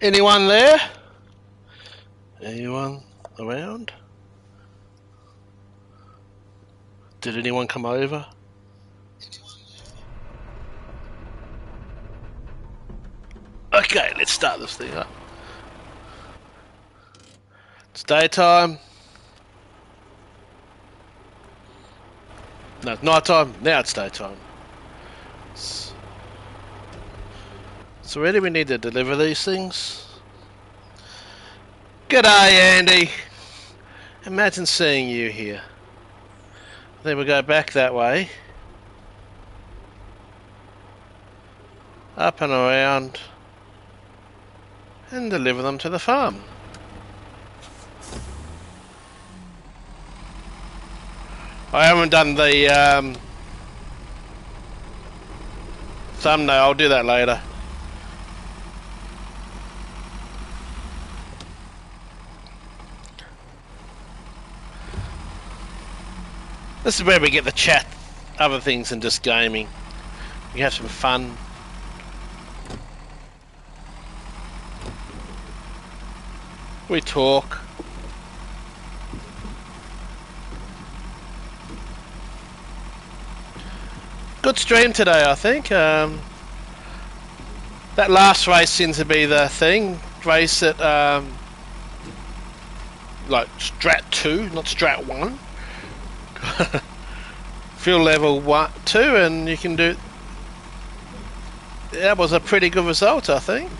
Anyone there? Anyone around? Did anyone come over? Okay, let's start this thing up. It's daytime. No, it's night time. Now it's daytime. So where do we need to deliver these things? G'day, Andy. Imagine seeing you here. Then we go back that way. Up and around. And deliver them to the farm. I haven't done the thumbnail. I'll do that later. This is where we get the chat, other things than just gaming. We have some fun. We talk. Good stream today, I think. That last race seems to be the thing. Race at like Strat 2, not Strat 1. Fuel level 1, 2, and you can do. That was a pretty good result, I think.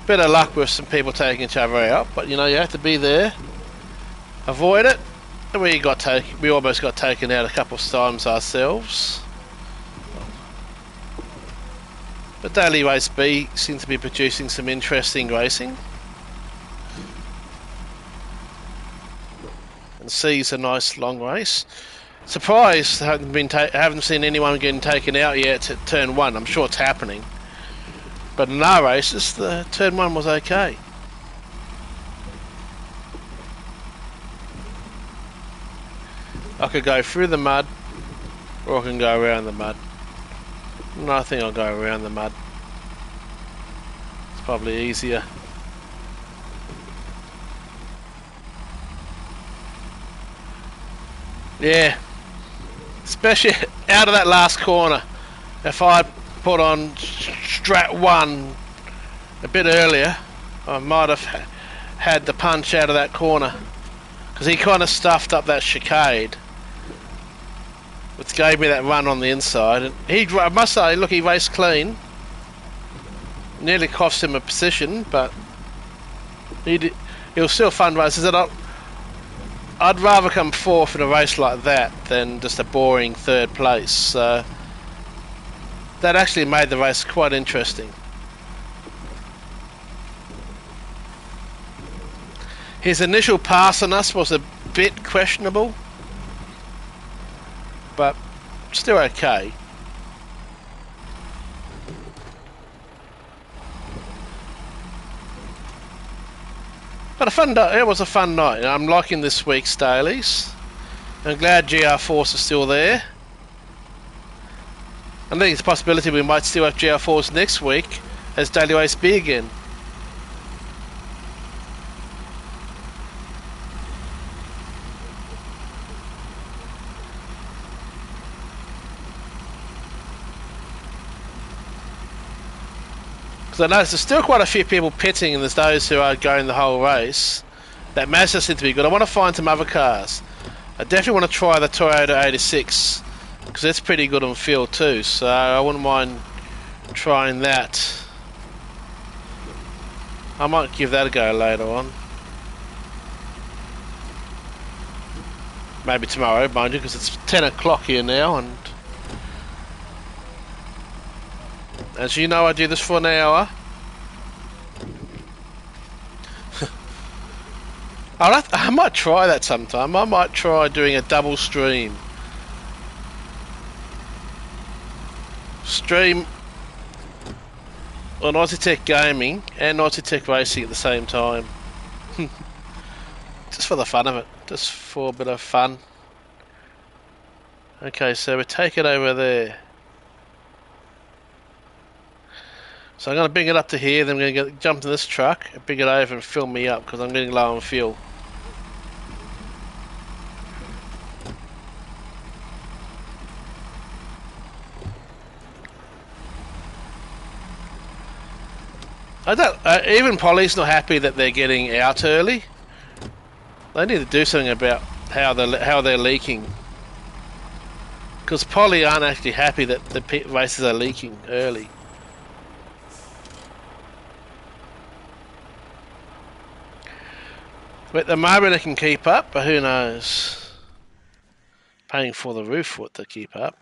Bit of luck with some people taking each other out, but you know, you have to be there. Avoid it. And we almost got taken out a couple of times ourselves. But Daily Race B seems to be producing some interesting racing. And C's a nice long race. Surprised I haven't seen anyone getting taken out yet at turn 1. I'm sure it's happening. But in our races, the turn 1 was okay. I could go through the mud, or I can go around the mud. No, I think I'll go around the mud. It's probably easier. Yeah. Especially out of that last corner. If I put on Strat 1 a bit earlier, I might have had the punch out of that corner. Because he kind of stuffed up that chicane, which gave me that run on the inside. And I must say, look, he raced clean. Nearly cost him a position, but it was still fun races. I'd rather come fourth in a race like that than just a boring third place. So that actually made the race quite interesting. His initial pass on us was a bit questionable, but still okay. But it was a fun night. I'm liking this week's dailies. I'm glad GR Force is still there. I think it's a possibility we might still have GR Force next week as Daily Race B again. I noticed there's still quite a few people pitting, and there's those who are going the whole race. That Mazda seems to be good. I want to find some other cars. I definitely want to try the Toyota 86 because that's pretty good on field too. So I wouldn't mind trying that. I might give that a go later on. Maybe tomorrow, mind you, because it's 10 o'clock here now, and as you know, I do this for an hour. I might try that sometime. I might try doing a double stream. Stream on Aussie Tech Gaming and Aussie Tech Racing at the same time. Just for the fun of it. Just for a bit of fun. Okay, so we take it over there. So I'm going to bring it up to here, then I'm going to jump in this truck and bring it over and fill me up because I'm getting low on fuel. I don't. Even Polly's not happy that they're getting out early. They need to do something about how they're leaking. Because Polly aren't actually happy that the races are leaking early. But at the moment they can keep up, but who knows? Paying for the roof for it to keep up.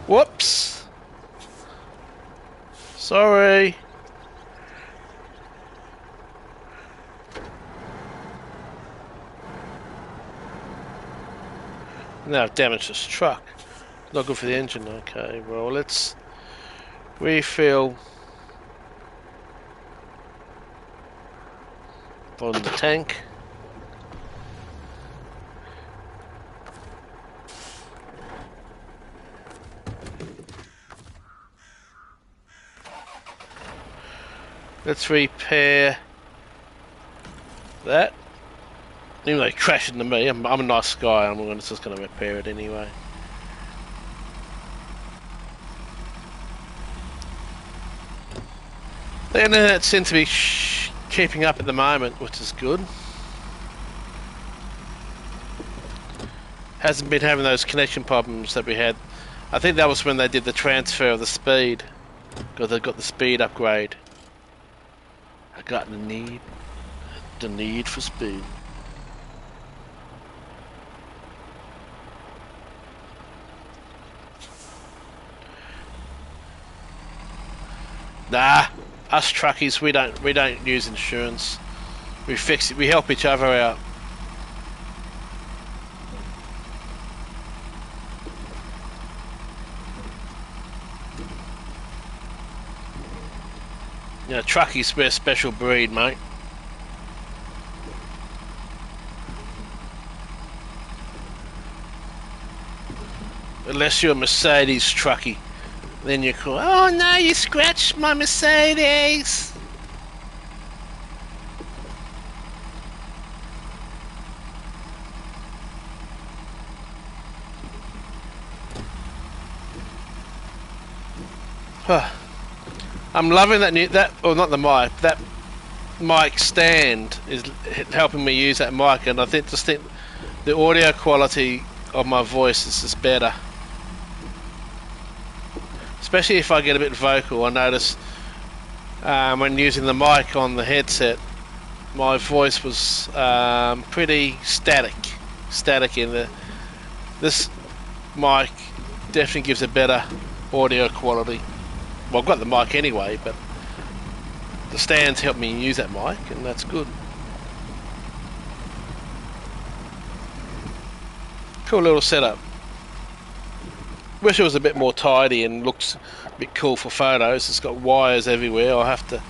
Whoops! Sorry. Now I've damaged this truck. Not good for the engine. Okay, well let's refill on the tank. Let's repair that. Even though it crashed into me, I'm a nice guy. I'm just going to repair it anyway. The internet seems to be keeping up at the moment, which is good. Hasn't been having those connection problems that we had. I think that was when they did the transfer of the speed, because they got the speed upgrade. I got the need for speed. Nah, us truckies, we don't use insurance. We fix it. We help each other out. You know, truckies, we're a special breed, mate. Unless you're a Mercedes truckie. Then you call, oh no, you scratched my Mercedes. I'm loving that not the mic, that mic stand is helping me use that mic, and I think the audio quality of my voice is just better. Especially if I get a bit vocal. I notice when using the mic on the headset, my voice was pretty static in the. This mic definitely gives a better audio quality. Well, I've got the mic anyway, but the stands help me use that mic, and that's good. Cool little setup. Wish it was a bit more tidy and looks a bit cool for photos. It's got wires everywhere. I'll have to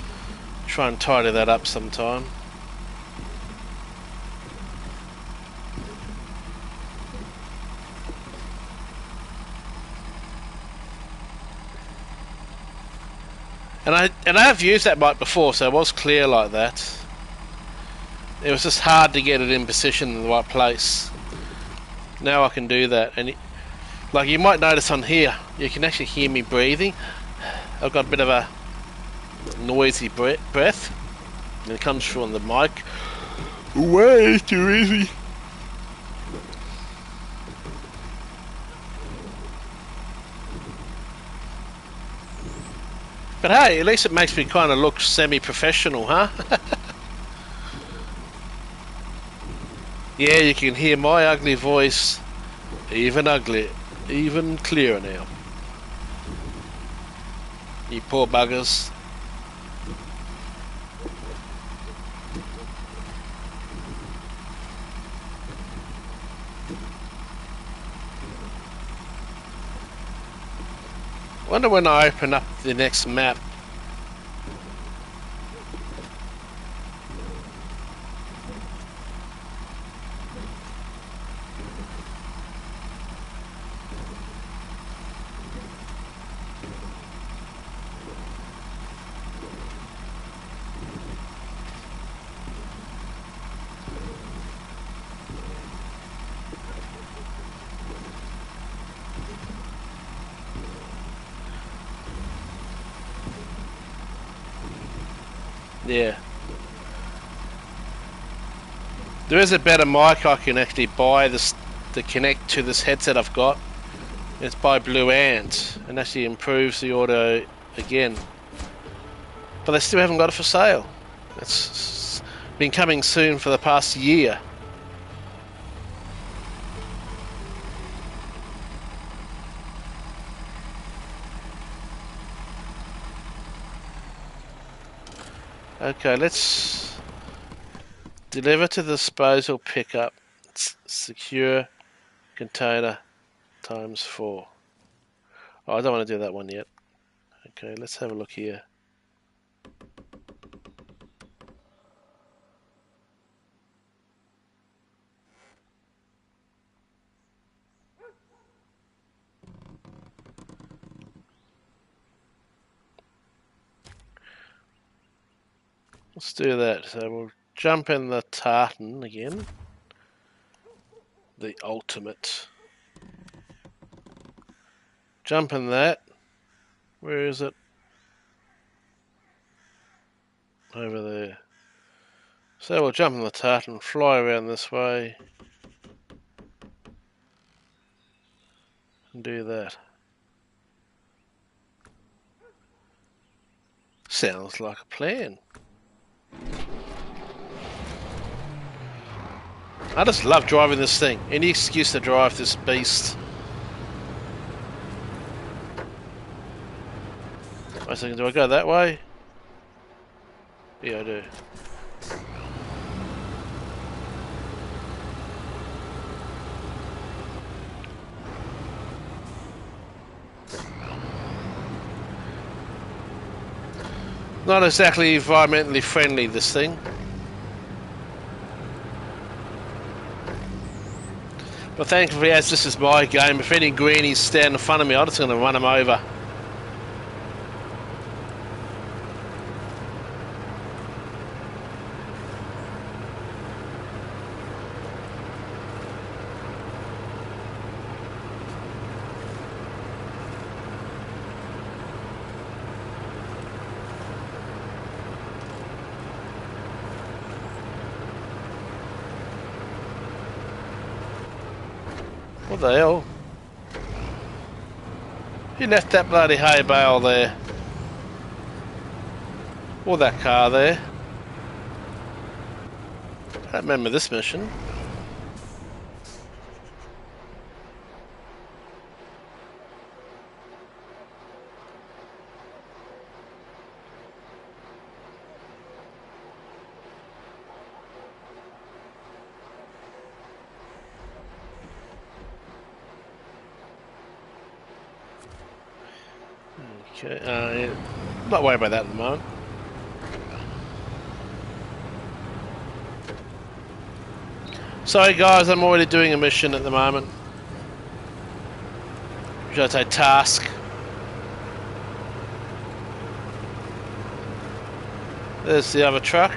try and tidy that up sometime. And I have used that mic before, so it was clear like that. It was just hard to get it in position in the right place. Now I can do that, and like you might notice on here, you can actually hear me breathing. I've got a bit of a noisy breath, and it comes through on the mic. Way too easy. But hey, at least it makes me kind of look semi-professional, huh? Yeah, you can hear my ugly voice even clearer now. You poor buggers. Wonder when I open up the next map. Yeah. There is a better mic I can actually buy this to connect to this headset I've got. It's by Blue Ant and actually improves the audio again. But they still haven't got it for sale. It's been coming soon for the past year. Okay, let's deliver to the disposal pickup. Secure container ×4. Oh, I don't want to do that one yet. Okay, let's have a look here. Let's do that. So we'll jump in the tartan again. The ultimate. Jump in that. Where is it? Over there. So we'll jump in the tartan, fly around this way, and do that. Sounds like a plan. I just love driving this thing. Any excuse to drive this beast. I was thinking, do I go that way? Yeah, I do. Not exactly environmentally friendly, this thing. But thankfully, as this is my game, if any greenies stand in front of me, I'm just going to run them over. What the hell? Who left that bloody hay bale there? Or that car there? I don't remember this mission. Okay, yeah. Not worried about that at the moment. Sorry guys, I'm already doing a mission at the moment. Should I say task? There's the other truck.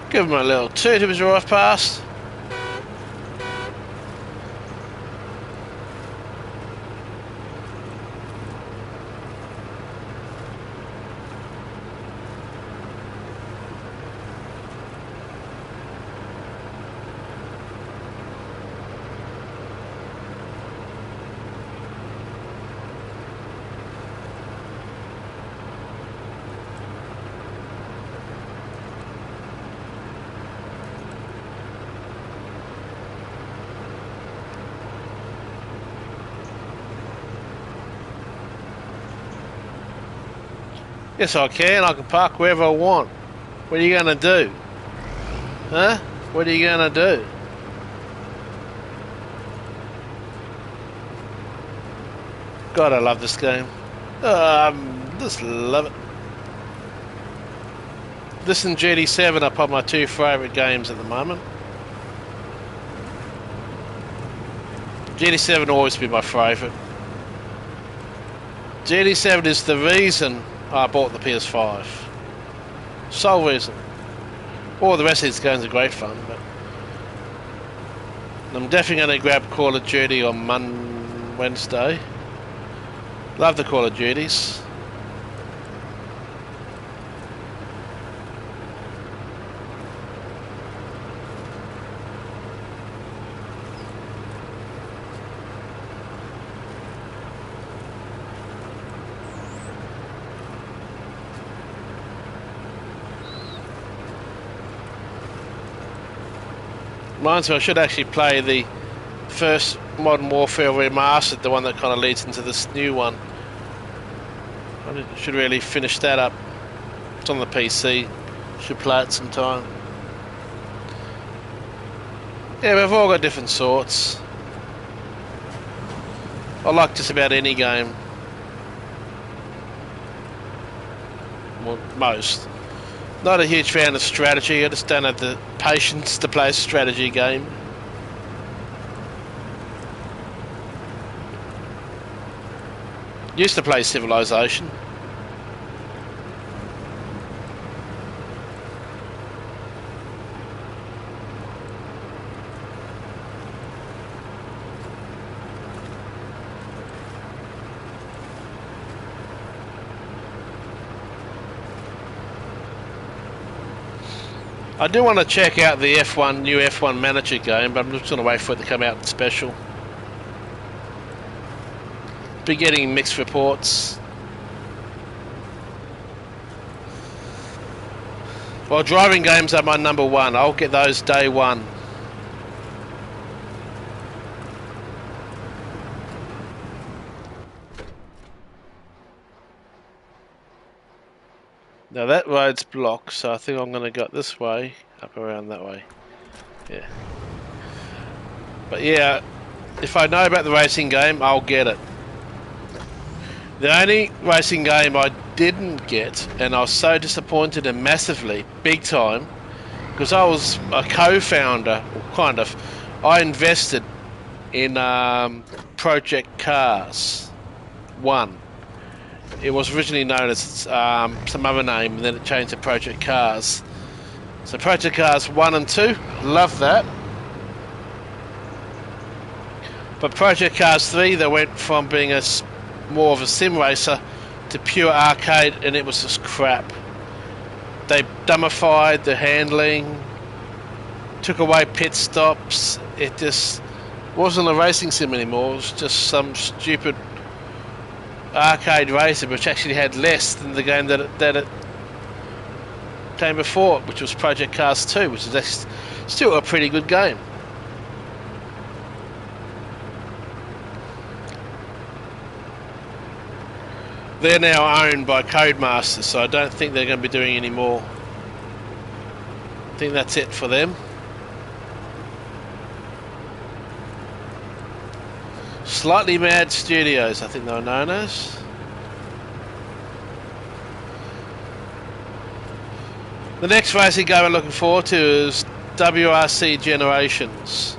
Give him a little toot as we drive past. Yes, I can. I can park wherever I want. What are you going to do? Huh? What are you going to do? God, I love this game. Just love it. This and GT7 are probably my two favourite games at the moment. GT7 will always be my favourite. GT7 is the reason I bought the PS5. Sole reason. All the rest of these games are great fun, but I'm definitely going to grab Call of Duty on Wednesday. Love the Call of Duties. Reminds me, I should actually play the first Modern Warfare Remastered, the one that kind of leads into this new one. I should really finish that up. It's on the PC. Should play it sometime. Yeah, we've all got different sorts. I like just about any game. Well, most. Not a huge fan of strategy. I just don't have the patience to play a strategy game. Used to play Civilization. I do want to check out the new F1 Manager game, but I'm just going to wait for it to come out in special. Be getting mixed reports. Well, driving games are my number one. I'll get those day one. Now that road's blocked, so I think I'm going to go this way, up around that way. Yeah. But yeah, if I know about the racing game, I'll get it. The only racing game I didn't get, and I was so disappointed and massively, big time, because I was a co-founder, or kind of, I invested in Project Cars 1. It was originally known as some other name, and then it changed to Project Cars. So Project Cars 1 and 2, love that. But Project Cars 3, they went from being more of a sim racer to pure arcade, and it was just crap. They dummified the handling, took away pit stops. It just wasn't a racing sim anymore. It was just some stupid arcade racer, which actually had less than the game that it came before, which was Project Cars 2, which is actually still a pretty good game. They're now owned by Codemasters, so I don't think they're going to be doing any more. I think that's it for them. Slightly Mad Studios, I think they were known as. The next racing game I'm looking forward to is WRC Generations.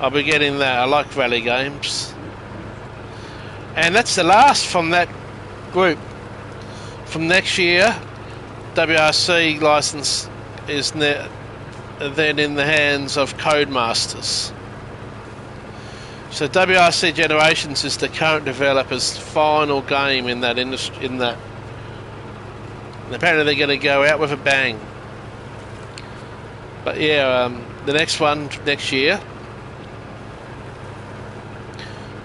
I'll be getting that. I like rally games. And that's the last from that group. From next year, WRC license is then in the hands of Codemasters. So WRC Generations is the current developer's final game in that industry. And apparently they're going to go out with a bang. But yeah, the next one next year,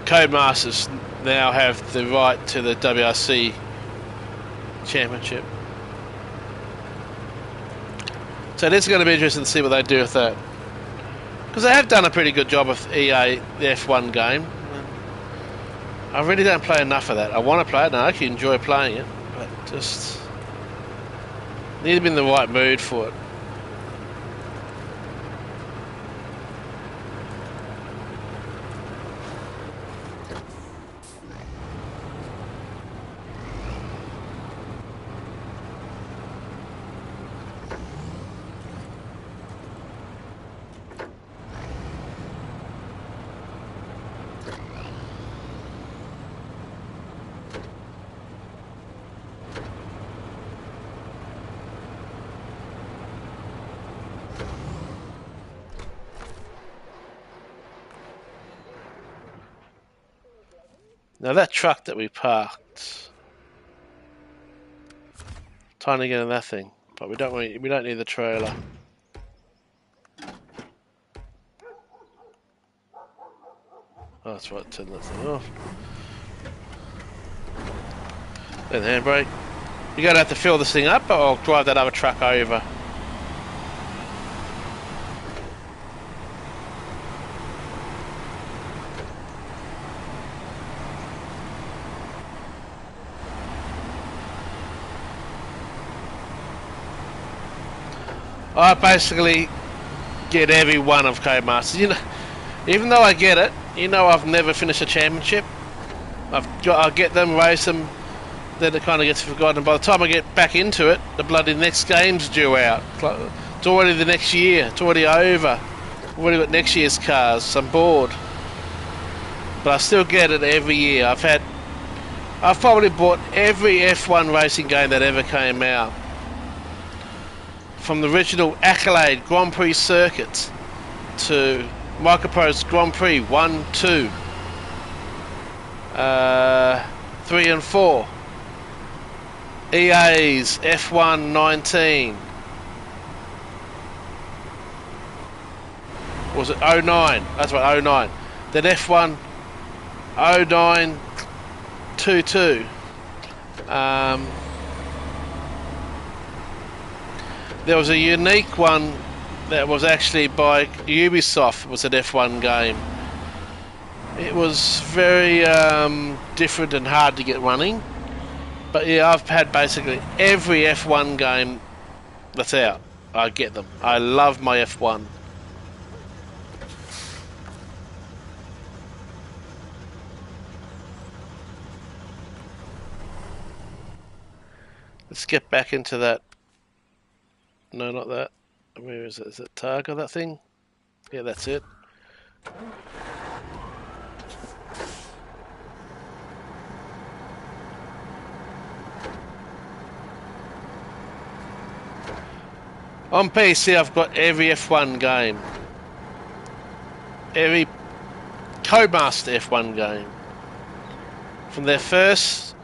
Codemasters now have the right to the WRC Championship. So it is going to be interesting to see what they do with that. Because they have done a pretty good job of EA, the F1 game. I really don't play enough of that. I want to play it and I actually enjoy playing it, but just need to be in the right mood for it. Now that truck that we parked, time to get in that thing, but we don't need the trailer. Oh, that's right, turn that thing off. Then the handbrake. You're gonna have to fill this thing up, or I'll drive that other truck over. I basically get every one of Codemasters. You know, even though I get it, you know, I've never finished a championship. I get them, race them, then it kind of gets forgotten. By the time I get back into it, the bloody next game's due out. It's already the next year. It's already over. I've already got next year's cars. So I'm bored. But I still get it every year. I've probably bought every F1 racing game that ever came out. From the original Accolade Grand Prix circuits to Microprose Grand Prix 1, 2, 3 and 4, EA's F1 19, was it 09? That's right, 09. Then F1 09 22. There was a unique one that was actually by Ubisoft. It was an F1 game. It was very different and hard to get running. But yeah, I've had basically every F1 game that's out. I get them. I love my F1. Let's get back into that. No, not that. Where is it? Is it Targa, that thing? Yeah, that's it. On PC, I've got every F1 game. Every Codemaster F1 game. From their first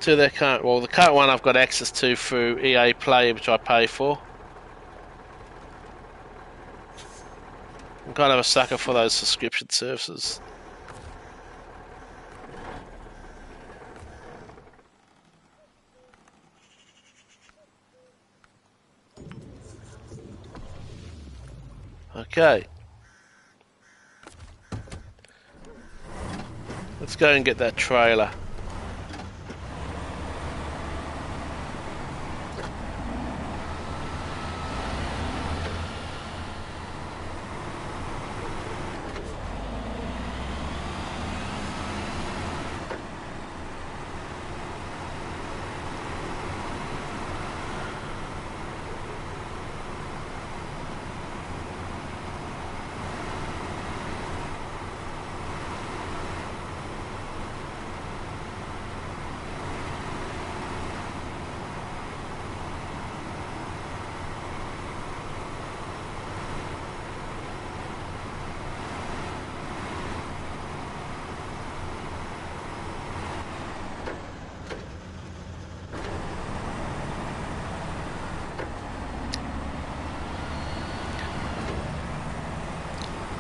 to their current... Well, the current one I've got access to through EA Play, which I pay for. I'm kind of a sucker for those subscription services. Okay. Let's go and get that trailer.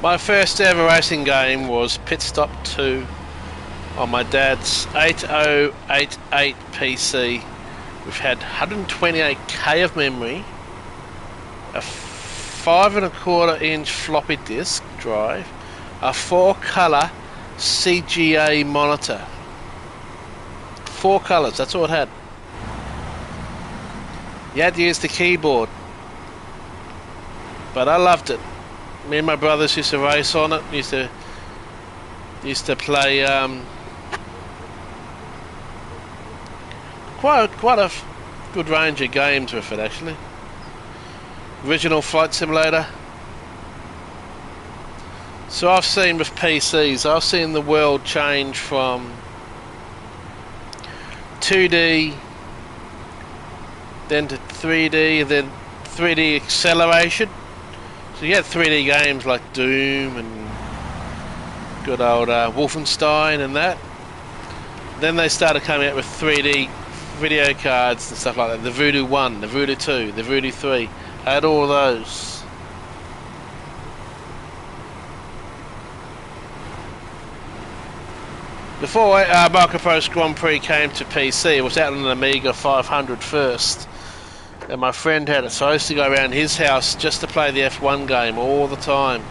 My first ever racing game was Pit Stop 2 on my dad's 8088 PC. We've had 128k of memory, a 5.25-inch floppy disk drive, a 4-colour CGA monitor, 4 colours, that's all it had. You had to use the keyboard. But I loved it. Me and my brothers used to race on it. Used to play quite a good range of games with it actually. Original Flight Simulator. So I've seen with PCs, I've seen the world change from 2D, then to 3D, then 3D acceleration. So you had 3D games like Doom and good old Wolfenstein and that. Then they started coming out with 3D video cards and stuff like that. The Voodoo 1, the Voodoo 2, the Voodoo 3. I had all those. Before Microprose Grand Prix came to PC, it was out on an Amiga 500 first. And my friend had it, so I used to go around his house just to play the F1 game all the time.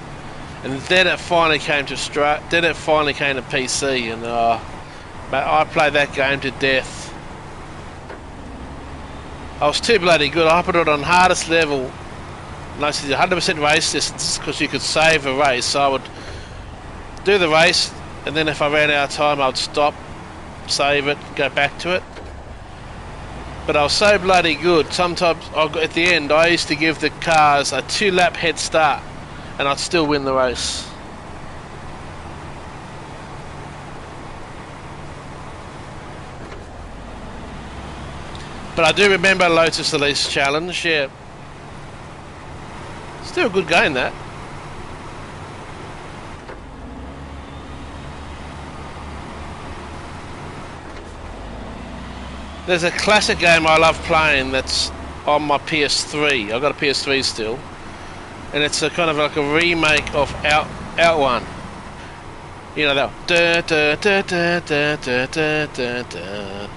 And then it finally came to PC, and I played that game to death. I was too bloody good. I put it on hardest level, and I said 100% race distance because you could save a race. So I would do the race, and then if I ran out of time, I'd stop, save it, go back to it. But I was so bloody good. Sometimes at the end, I used to give the cars a 2-lap head start, and I'd still win the race. But I do remember Lotus Elise Challenge, yeah. Still a good game, that. There's a classic game I love playing that's on my PS3. I've got a PS3 still. And it's a kind of like a remake of Out One. You know that. Da da da da da da da da da.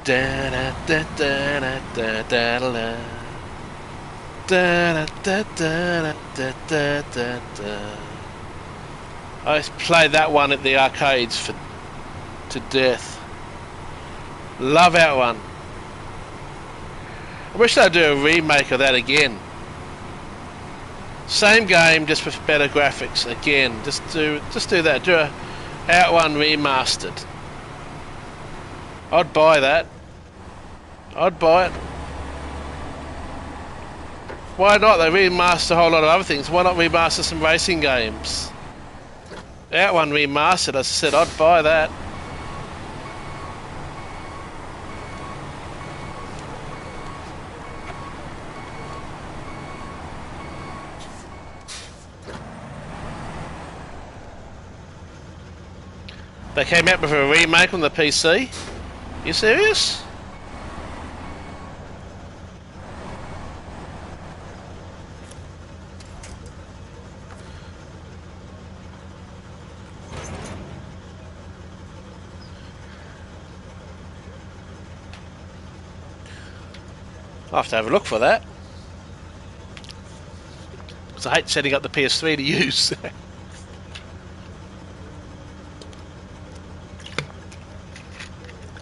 Da da da da da da da. Da da da da da da da. I played that one at the arcades to death. Love Out One. I wish they'd do a remake of that again. Same game, just with better graphics. Again, just do that. Do a Out One remastered. I'd buy that. I'd buy it. Why not? They remaster a whole lot of other things. Why not remaster some racing games? Out One remastered, as I said, I'd buy that. They came out with a remake on the PC? You serious? I'll have to have a look for that. Because I hate setting up the PS3 to use.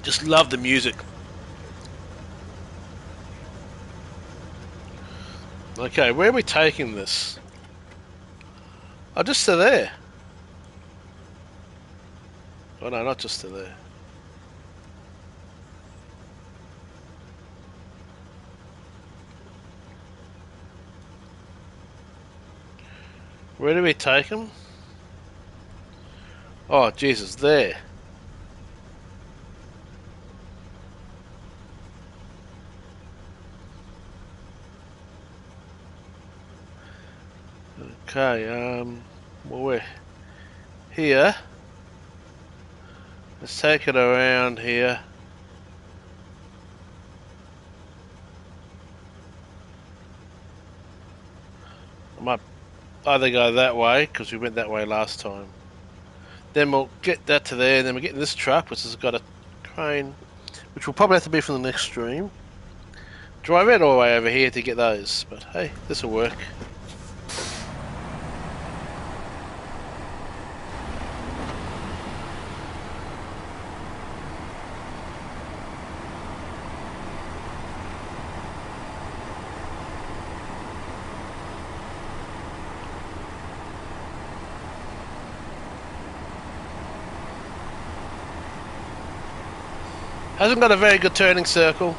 Just love the music. Okay, where are we taking this? Oh, just to there. Oh no, not just to there. Where do we take him? Oh, Jesus, there. Okay, well, we're here. Let's take it around here. I might either go that way, because we went that way last time. Then we'll get that to there, and then we get in this truck, which has got a crane, which will probably have to be from the next stream. Drive it all the way over here to get those, but hey, this will work. Hasn't got a very good turning circle.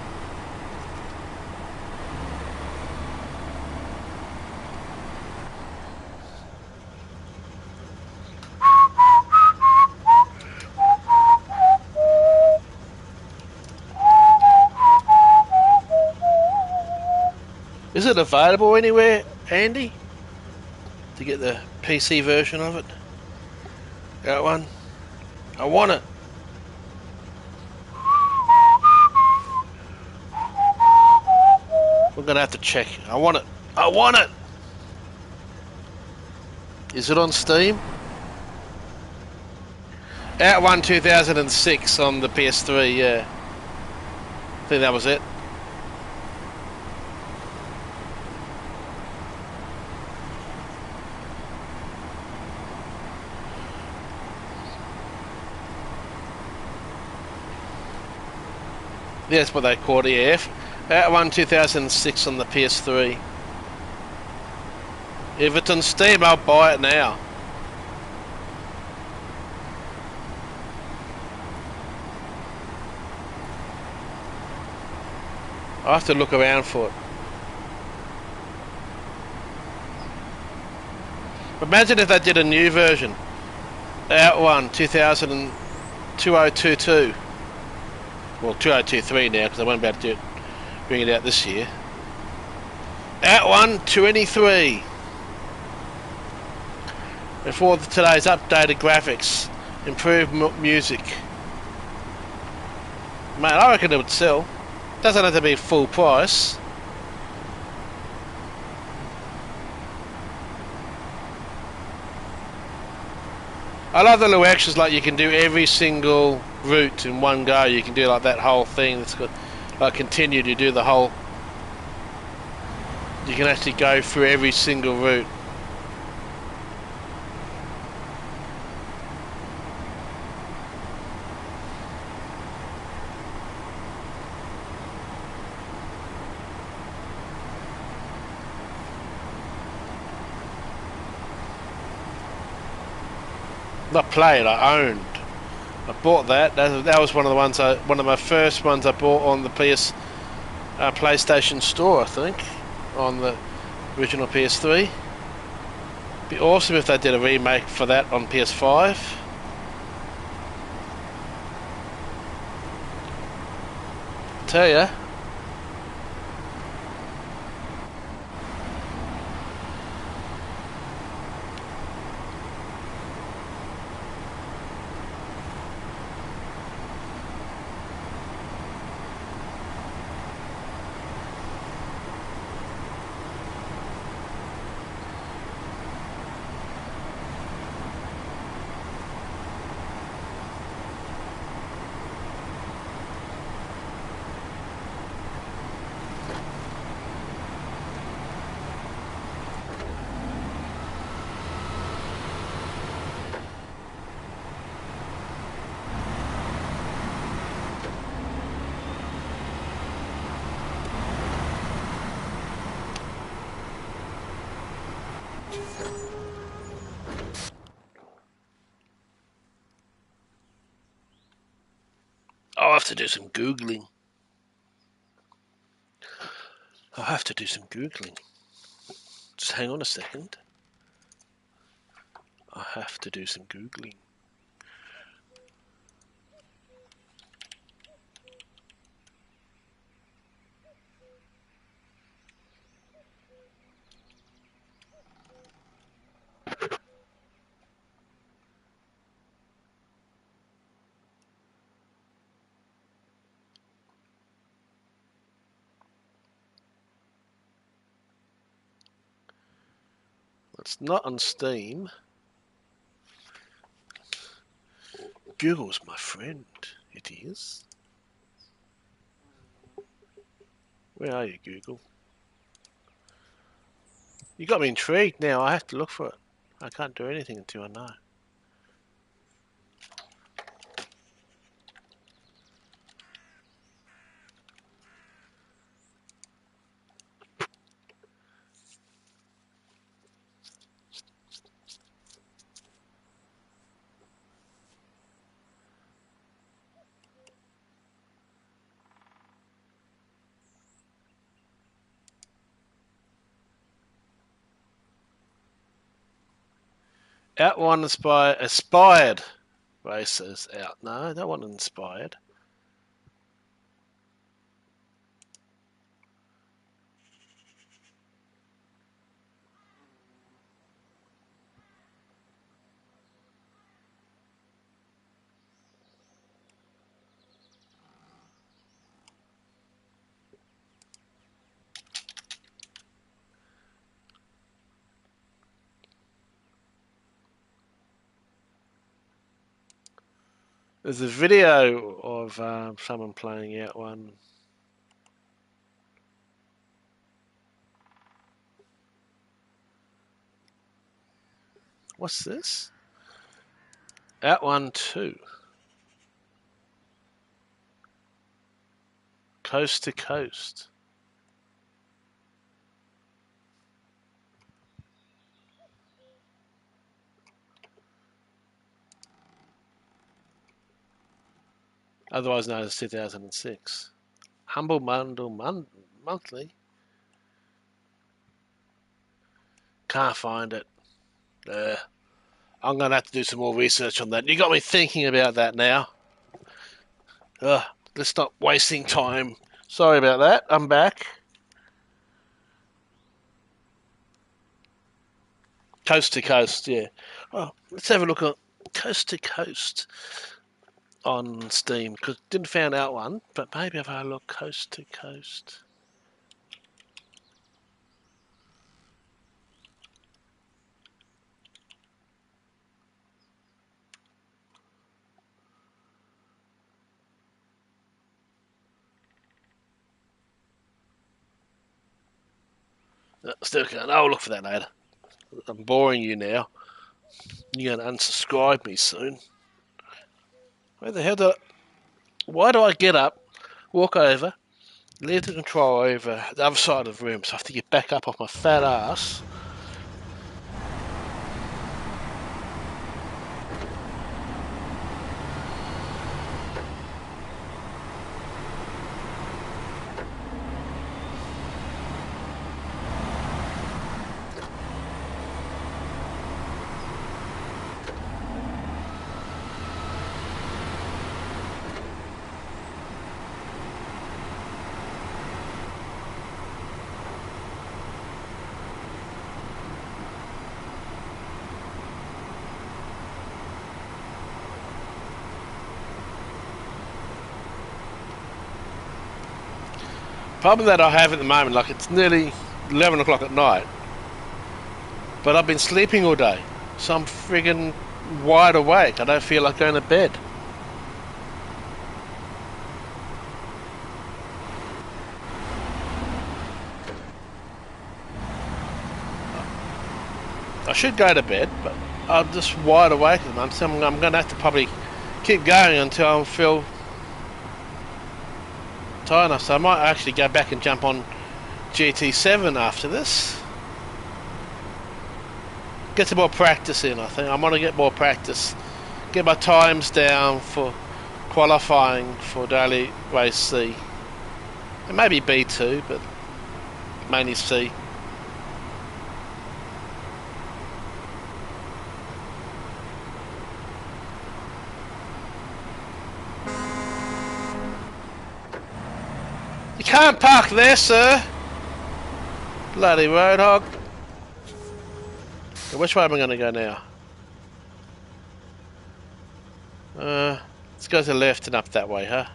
Is it available anywhere, Andy? To get the PC version of it? That one? I want it. We're gonna have to check. I want it. I want it! Is it on Steam? Out one 2006 on the PS3, yeah. I think that was it. Yeah, that's what they call it, EF. Out one 2006 on the PS3. If it's on Steam, I'll buy it now. I have to look around for it. Imagine if they did a new version. Out one 2022. Well, 2023 now because I won't be able to bring it out this year. Out one 23. Before today's updated graphics, improved music. Man, I reckon it would sell. Doesn't have to be full price. I love the little extras, like you can do every single route in one go. You can do like that whole thing. That's got like continue to do the whole. You can actually go through every single route. Not played, I owned. I bought that. That was one of the ones. One of my first ones I bought on the PlayStation Store, I think, on the original PS3. Be awesome if they did a remake for that on PS5. Tell ya. I'll have to do some Googling. I'll have to do some Googling. Just hang on a second. I have to do some Googling. It's not on Steam. Google's my friend. It is. Where are you, Google? You got me intrigued now. I have to look for it. I can't do anything until I know. Out one aspired racers out. No, that one inspired. There's a video of someone playing out one. What's this? Out one 2. Coast to coast. Otherwise known as 2006. Humble Bundle Monthly. Can't find it. I'm going to have to do some more research on that. You got me thinking about that now. Let's stop wasting time. Sorry about that. I'm back. Coast to coast, yeah. Oh, let's have a look at Coast to Coast on Steam, because didn't find out one, but maybe if I look Coast to Coast. Still can't. I'll look for that later. I'm boring you now. You're going to unsubscribe me soon. Where the hell do I... Why do I get up, walk over, leave the control over the other side of the room, so I have to get back up off my fat ass? Problem that I have at the moment, like it's nearly 11 o'clock at night, but I've been sleeping all day, so I'm friggin' wide awake. I don't feel like going to bed. I should go to bed, but I'm just wide awake at the moment, so I'm going to have to probably keep going until I feel tired enough. So I might actually go back and jump on GT7 after this. Get some more practice in, I think. I want to get more practice. Get my times down for qualifying for Daily Race C. And maybe B2, but mainly C. You can't park there, sir. Bloody roadhog. Which way am I going to go now? Let's go to the left and up that way, huh?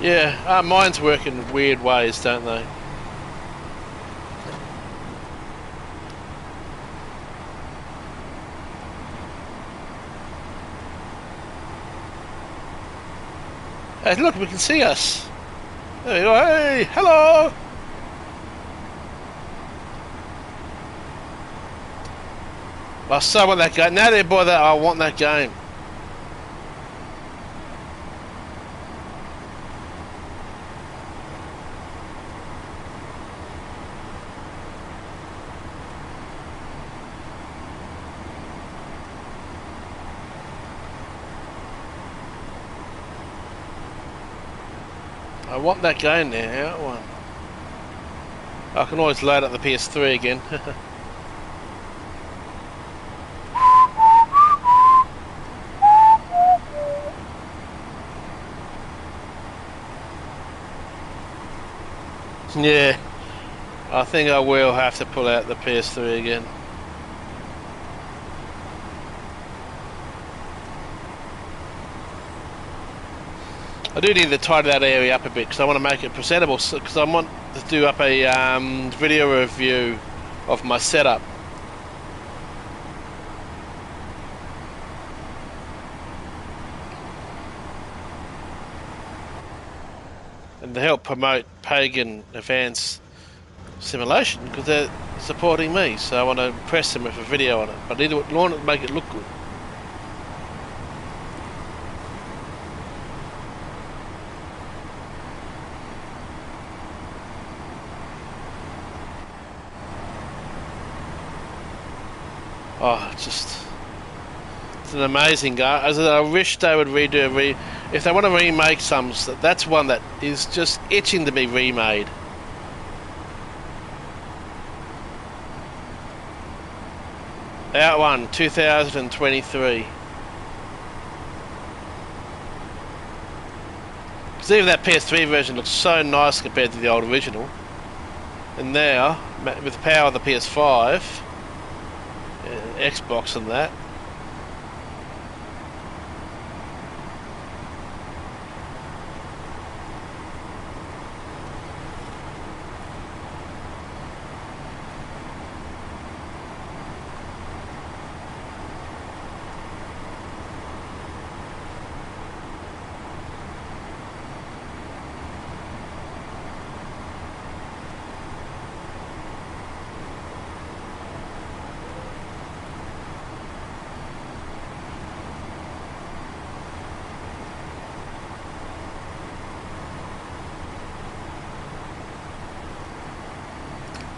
Yeah, mine's work in weird ways, don't they? Hey, look, we can see us. There we go. Hey, hello! I so want that game. Now they're by that, I want that game. I want that going there, out one. I can always load up the PS3 again. Yeah, I think I will have to pull out the PS3 again. I do need to tidy that area up a bit because I want to make it presentable, because I want to do up a video review of my setup. And to help promote Pagan Advanced Simulation, because they're supporting me, so I want to impress them with a video on it. But I want to make it look good. Oh, it's an amazing game. I wish they would redo if they want to remake some. That's one that is just itching to be remade. Out one, 2023. Because even that PS3 version looks so nice compared to the old original. And now, with the power of the PS5, Xbox and that.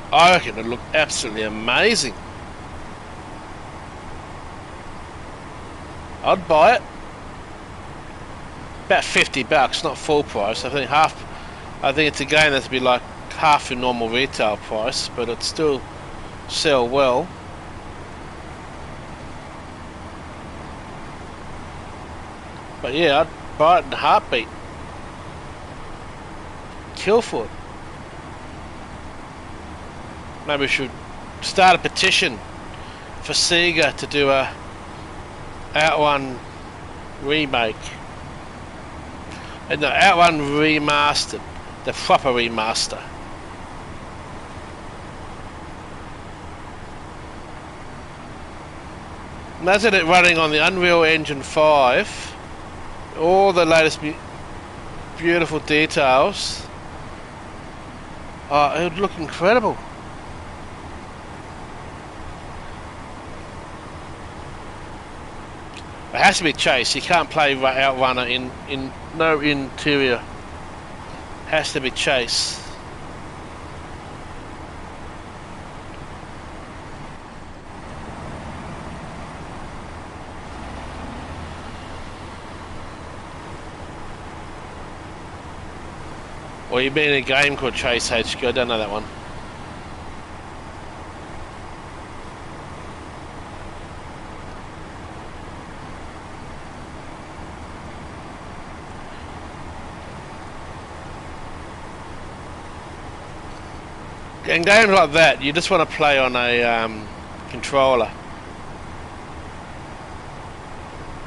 I reckon it'd look absolutely amazing. I'd buy it. About $50, not full price. I think it's a game that's be like half your normal retail price, but it'd still sell well. But yeah, I'd buy it in a heartbeat. Kill for it. Maybe we should start a petition for Sega to do a Outrun remake. And the Outrun remastered. The proper remaster. Imagine it running on the Unreal Engine 5. All the latest beautiful details. Oh, it would look incredible. It has to be chase. You can't play Outrunner in no interior. Has to be chase. Or you mean a game called Chase HQ? I don't know that one. In games like that, you just want to play on a controller.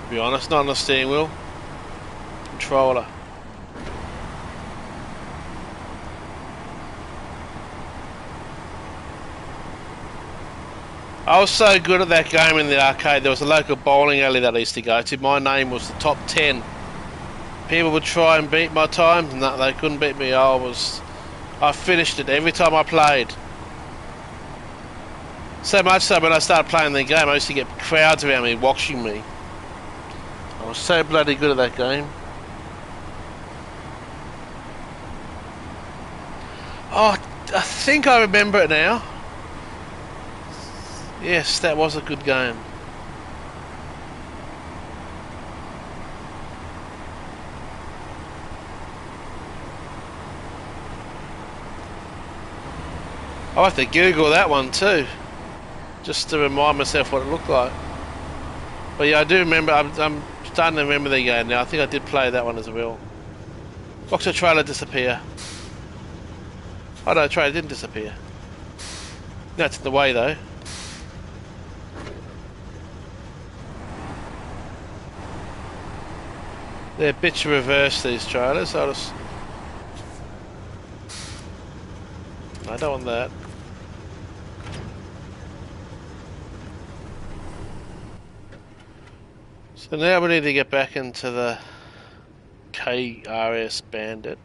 To be honest, not on a steering wheel. Controller. I was so good at that game in the arcade. There was a local bowling alley that I used to go to. My name was the top 10. People would try and beat my times. No, they couldn't beat me. I finished it every time I played. So much so when I started playing the game, I used to get crowds around me watching me. I was so bloody good at that game. Oh, I think I remember it now. Yes, that was a good game. I'll have to Google that one too, just to remind myself what it looked like. But yeah, I do remember. I'm starting to remember the game now. I think I did play that one as well. Watch the trailer disappear. Oh no, the trailer didn't disappear. That's in the way though. They're a bit to reverse these trailers. I'll just... I don't want that. So now we need to get back into the KRS Bandit.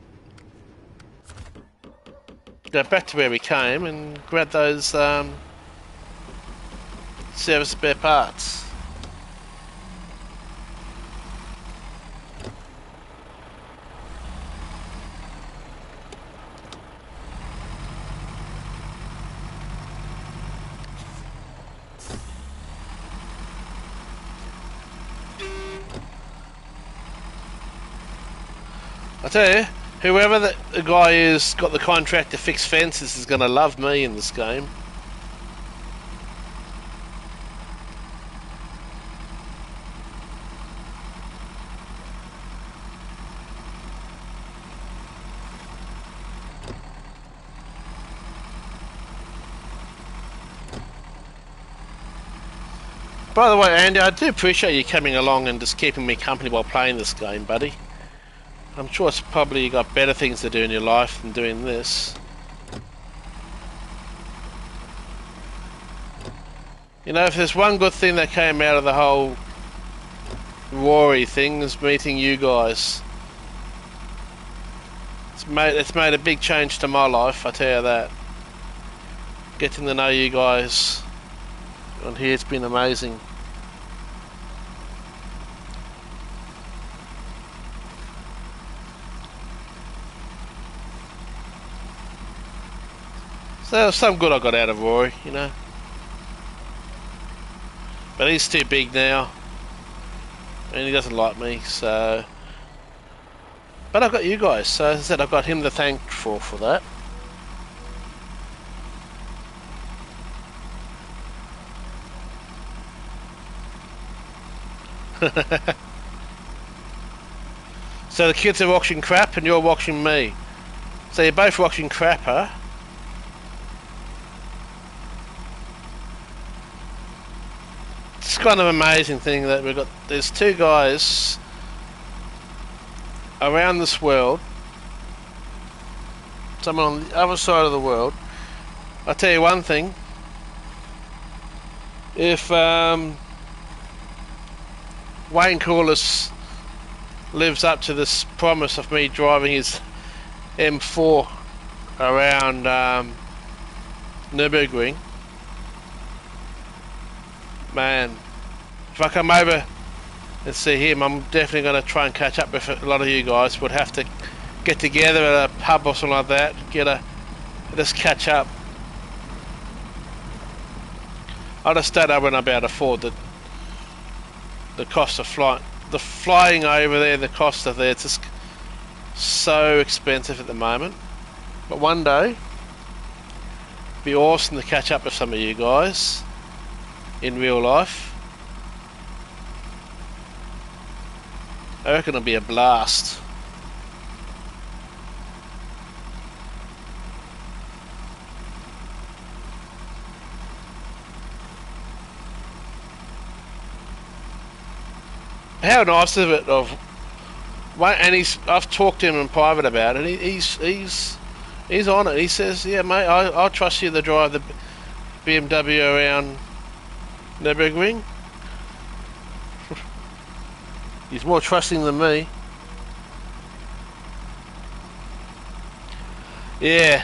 Go back to where we came and grab those service spare parts. I tell you, whoever the guy is got the contract to fix fences is going to love me in this game. By the way, Andy, I do appreciate you coming along and just keeping me company while playing this game, buddy. I'm sure it's probably you got better things to do in your life than doing this. You know, if there's one good thing that came out of the whole Rory thing is meeting you guys. It's made a big change to my life, I tell you that. Getting to know you guys on here, it's been amazing. So there was some good I got out of Rory, you know. But he's too big now. And he doesn't like me, so... But I've got you guys, so as I said, I've got him to thank for that. So the kids are watching crap and you're watching me. So you're both watching crap, huh? It's kind of amazing thing that there's two guys around this world, someone on the other side of the world. I'll tell you one thing, if Wayne Corliss lives up to this promise of me driving his M4 around Nürburgring, man, if I come over and see him, I'm definitely going to try and catch up with a lot of you guys. We'll have to get together at a pub or something like that, just catch up. I just don't know when I'll be able to afford the cost of flying over there, the cost of there. It's just so expensive at the moment. But one day, it'd be awesome to catch up with some of you guys in real life. I reckon it'll be a blast. How nice of it and I've talked to him in private about it. He's on it. He says, "Yeah, mate, I'll trust you to drive the BMW around Nürburgring." He's more trusting than me. Yeah.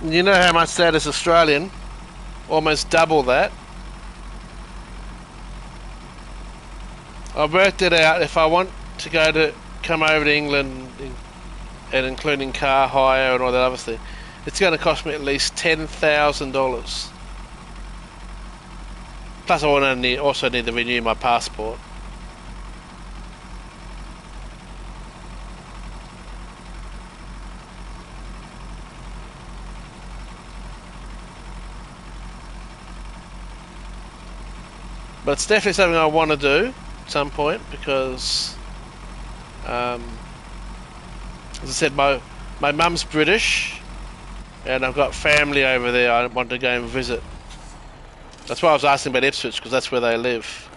You know how much that is Australian? Almost double that. I've worked it out. If I want to come over to England and including car hire and all that other thing, it's going to cost me at least $10,000. Plus I also need to renew my passport. But it's definitely something I want to do at some point because, as I said, my mum's British and I've got family over there I want to go and visit. That's why I was asking about Ipswich, because that's where they live.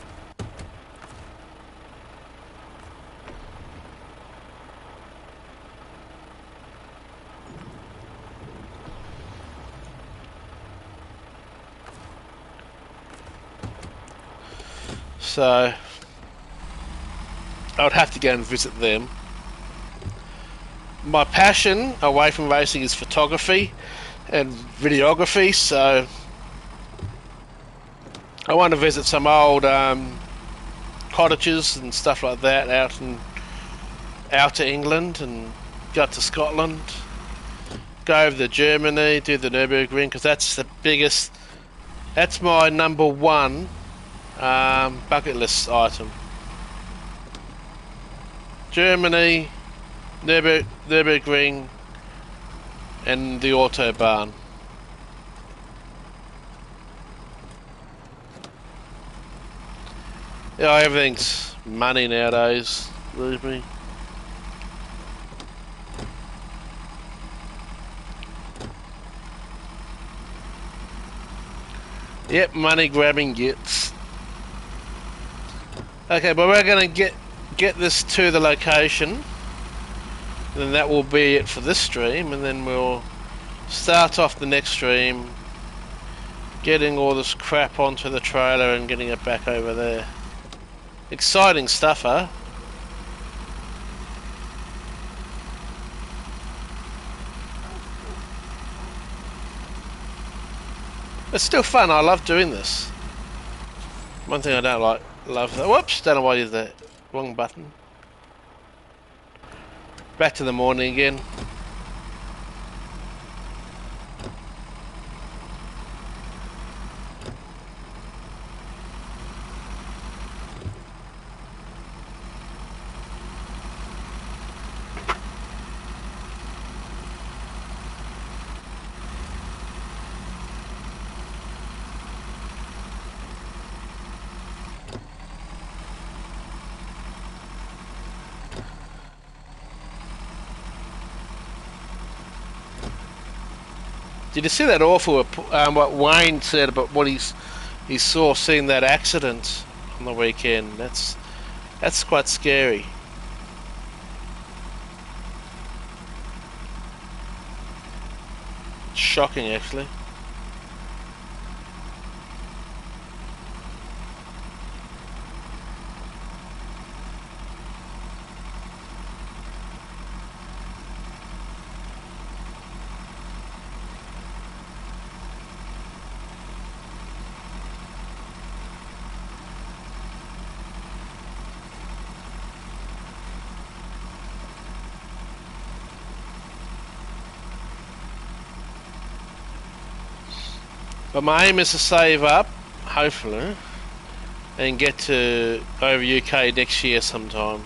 So I would have to go and visit them. My passion away from racing is photography and videography, so I want to visit some old cottages and stuff like that out to England and go to Scotland, go over to Germany, do the Nürburgring, because that's the biggest. That's my number one bucket list item. Germany, Nürburgring, and the Autobahn. Yeah, everything's money nowadays, believe me. Yep, money grabbing gets. Okay, but we're gonna get this to the location. Then that will be it for this stream, and then we'll start off the next stream getting all this crap onto the trailer and getting it back over there. Exciting stuff, huh? It's still fun. I love doing this. One thing I don't love that. Whoops! Don't know why I did that. Wrong button. Back to the morning again. Did you see that awful what Wayne said about what he saw seeing that accident on the weekend? That's quite scary. Shocking, actually. But my aim is to save up, hopefully, and get to over UK next year sometime.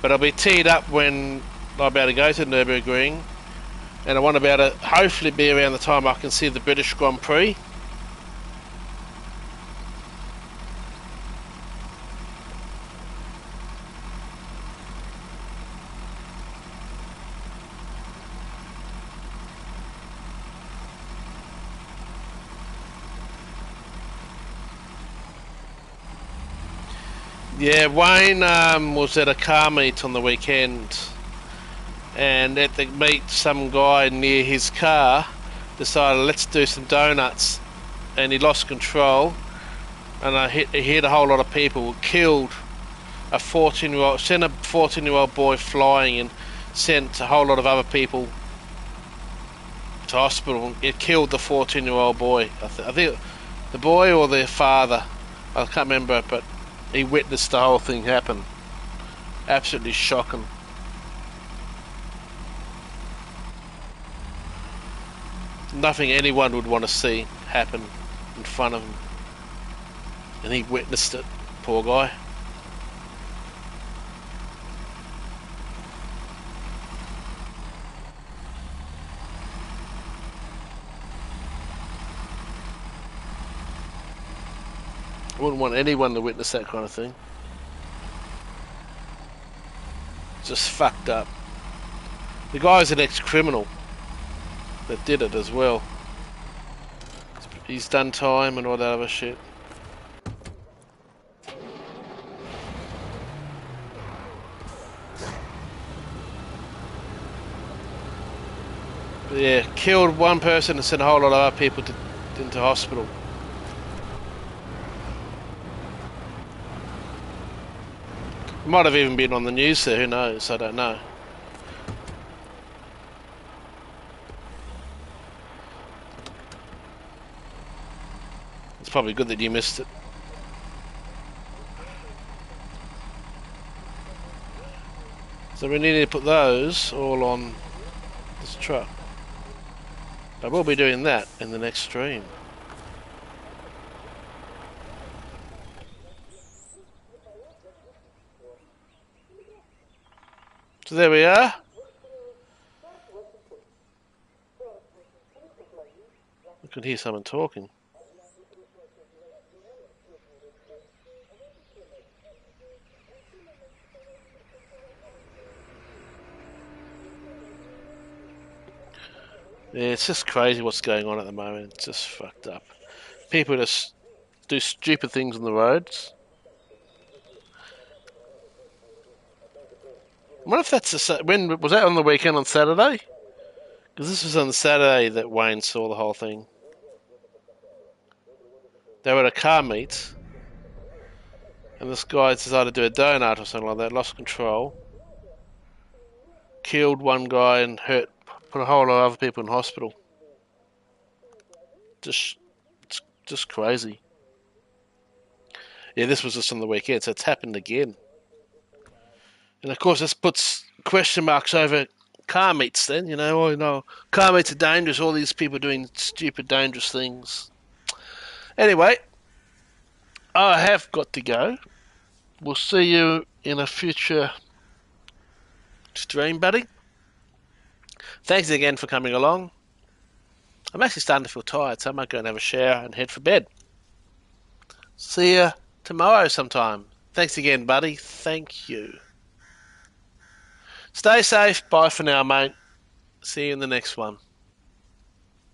But I'll be teed up when I'm about to go to Nürburgring, and I want to be able to hopefully be around the time I can see the British Grand Prix. Yeah, Wayne was at a car meet on the weekend, and at the meet some guy near his car decided let's do some donuts, and he lost control and he hit a whole lot of people, killed a 14-year-old, sent a 14-year-old boy flying and sent a whole lot of other people to hospital. It killed the 14-year-old boy. I think the boy or the father, I can't remember, but he witnessed the whole thing happen. Absolutely shocking. Nothing anyone would want to see happen in front of him. And he witnessed it, poor guy. I wouldn't want anyone to witness that kind of thing. Just fucked up. The guy's an ex-criminal that did it as well. He's done time and all that other shit. But yeah, killed one person and sent a whole lot of other people into hospital. Might have even been on the news there, who knows, I don't know. It's probably good that you missed it. So we need to put those all on this truck. I will be doing that in the next stream. So there we are. I could hear someone talking. Yeah, it's just crazy what's going on at the moment. It's just fucked up. People just do stupid things on the roads. I wonder if that's when was that on the weekend on Saturday? Because this was on the Saturday that Wayne saw the whole thing. They were at a car meet, and this guy decided to do a donut or something like that. Lost control, killed one guy and put a whole lot of other people in hospital. Just crazy. Yeah, this was just on the weekend, so it's happened again. And of course, this puts question marks over car meets. Then car meets are dangerous. All these people doing stupid, dangerous things. Anyway, I have got to go. We'll see you in a future stream, buddy. Thanks again for coming along. I'm actually starting to feel tired, so I might go and have a shower and head for bed. See you tomorrow sometime. Thanks again, buddy. Thank you. Stay safe. Bye for now, mate. See you in the next one.